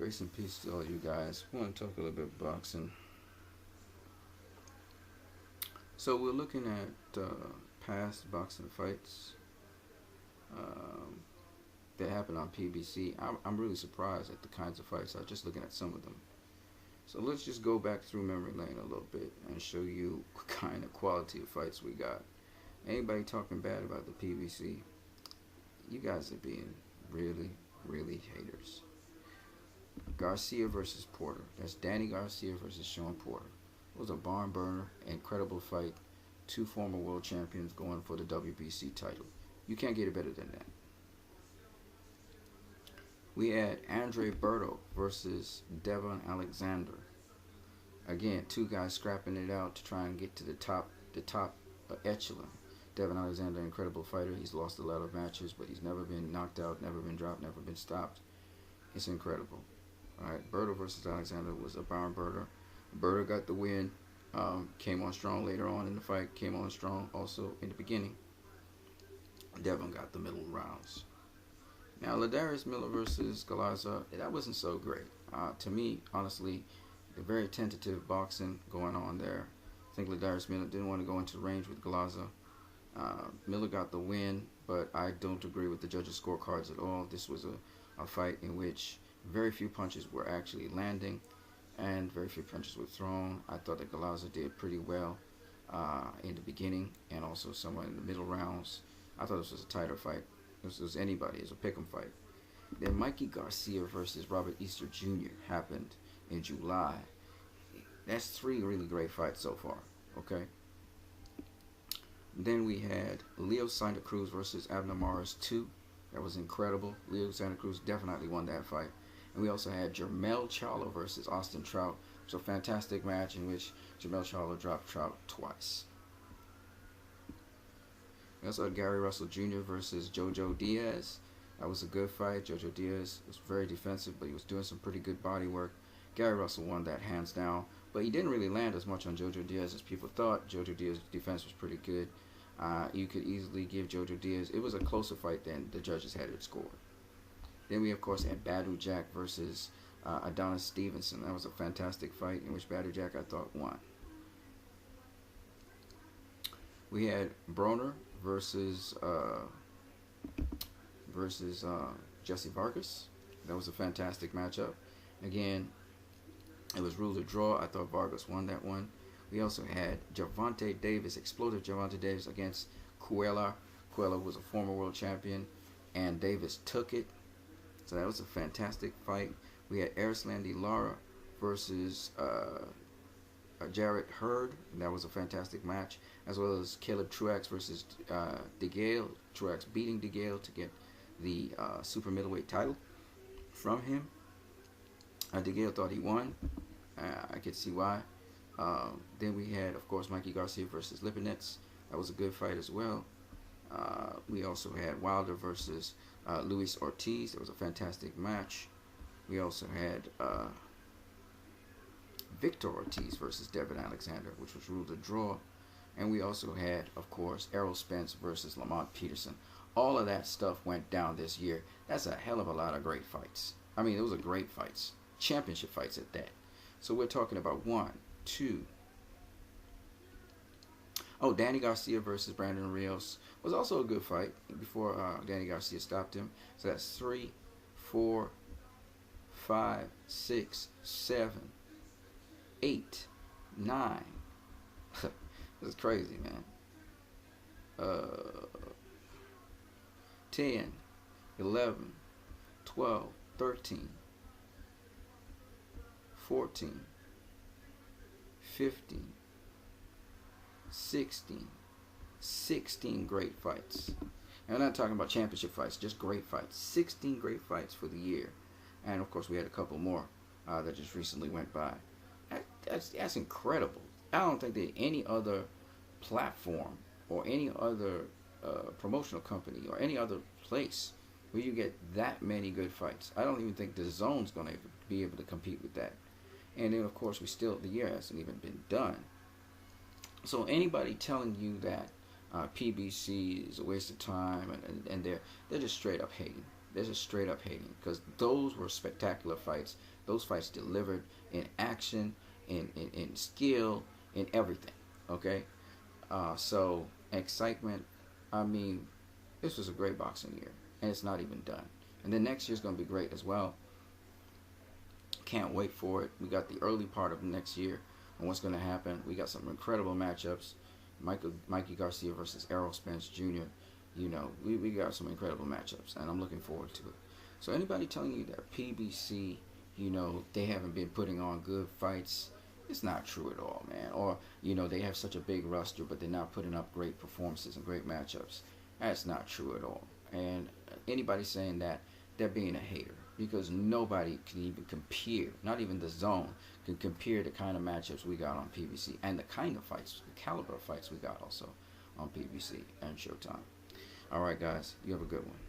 Grace and peace to all you guys. We want to talk a little bit of boxing. So we're looking at past boxing fights um, that happened on PBC. I'm really surprised at the kinds of fights. I was just looking at some of them. So let's just go back through memory lane a little bit and show you what kind of quality of fights we got. Anybody talking bad about the PBC, you guys are being really, really haters. Garcia versus Porter. That's Danny Garcia versus Sean Porter. It was a barn burner, incredible fight. Two former world champions going for the WBC title. You can't get it better than that. We had Andre Berto versus Devon Alexander. Again, two guys scrapping it out to try and get to the top echelon. Devon Alexander, incredible fighter. He's lost a lot of matches, but he's never been knocked out, never been dropped, never been stopped. It's incredible. All right, Berto versus Alexander was a barn burner. Berto got the win. Came on strong later on in the fight. Came on strong also in the beginning. Devon got the middle rounds. Now, Ladarius Miller versus Galaza, that wasn't so great. To me, honestly, very tentative boxing going on there. I think Ladarius Miller didn't want to go into the range with Galaza. Miller got the win, but I don't agree with the judges' scorecards at all. This was a fight in which very few punches were actually landing and very few punches were thrown. I thought that Galaza did pretty well in the beginning and also somewhat in the middle rounds. I thought this was a tighter fight. This was anybody. It was a pick'em fight. Then Mikey Garcia versus Robert Easter Jr. happened in July. That's three really great fights so far. Okay. Then we had Leo Santa Cruz versus Abner Maris 2. That was incredible. Leo Santa Cruz definitely won that fight. And we also had Jermell Charlo versus Austin Trout. It was a fantastic match in which Jermell Charlo dropped Trout twice. We also had Gary Russell Jr. versus Jojo Diaz. That was a good fight. Jojo Diaz was very defensive, but he was doing some pretty good body work. Gary Russell won that hands down, but he didn't really land as much on Jojo Diaz as people thought. Jojo Diaz's defense was pretty good. You could easily give Jojo Diaz. It was a closer fight than the judges had it scored. Then we, of course, had Badou Jack versus Adonis Stevenson. That was a fantastic fight in which Badou Jack, I thought, won. We had Broner versus Jesse Vargas. That was a fantastic matchup. Again, it was ruled a draw. I thought Vargas won that one. We also had Gervonta Davis, explosive Gervonta Davis against Cuellar. Cuellar was a former world champion, and Davis took it. So that was a fantastic fight. We had Erislandy Lara versus Jarrett Hurd. That was a fantastic match, as well as Caleb Truax versus DeGale. Truax beating DeGale to get the super middleweight title from him. DeGale thought he won. I could see why. Then we had, of course, Mikey Garcia versus Lipinets. That was a good fight as well. We also had Wilder versus Luis Ortiz. That was a fantastic match. We also had Victor Ortiz versus Devin Alexander, which was ruled a draw. And we also had, of course, Errol Spence versus Lamont Peterson. All of that stuff went down this year. That's a hell of a lot of great fights. I mean, those are great fights. Championship fights at that. So we're talking about 1, 2. Oh, Danny Garcia versus Brandon Rios was also a good fight before Danny Garcia stopped him. So that's 3, 4, 5, 6, 7, 8, 9. This is crazy, man. 10, 11, 12, 13, 14, 15, 16 great fights. And I'm not talking about championship fights, just great fights. 16 great fights for the year. And of course we had a couple more that just recently went by. That's incredible. I don't think that any other platform or any other promotional company or any other place where you get that many good fights. I don't even think the zone's going to be able to compete with that. And then, of course, the year hasn't even been done. So anybody telling you that PBC is a waste of time and they're just straight up hating. They're just straight up hating because those were spectacular fights. Those fights delivered in action, in skill, in everything. Okay, so excitement. I mean, this was a great boxing year, and it's not even done. And then next year's going to be great as well. Can't wait for it. We got the early part of next year and what's going to happen. We got some incredible matchups. Mikey Garcia versus Errol Spence Jr. You know, we got some incredible matchups, and I'm looking forward to it. So anybody telling you that PBC, you know, they haven't been putting on good fights, it's not true at all, man. Or, you know, they have such a big roster, but they're not putting up great performances and great matchups. That's not true at all. And anybody saying that, they're being a hater, because nobody can even compare, not even the zone, can compare the kind of matchups we got on PBC and the kind of fights, the caliber of fights we got also on PBC and Showtime. All right, guys, you have a good one.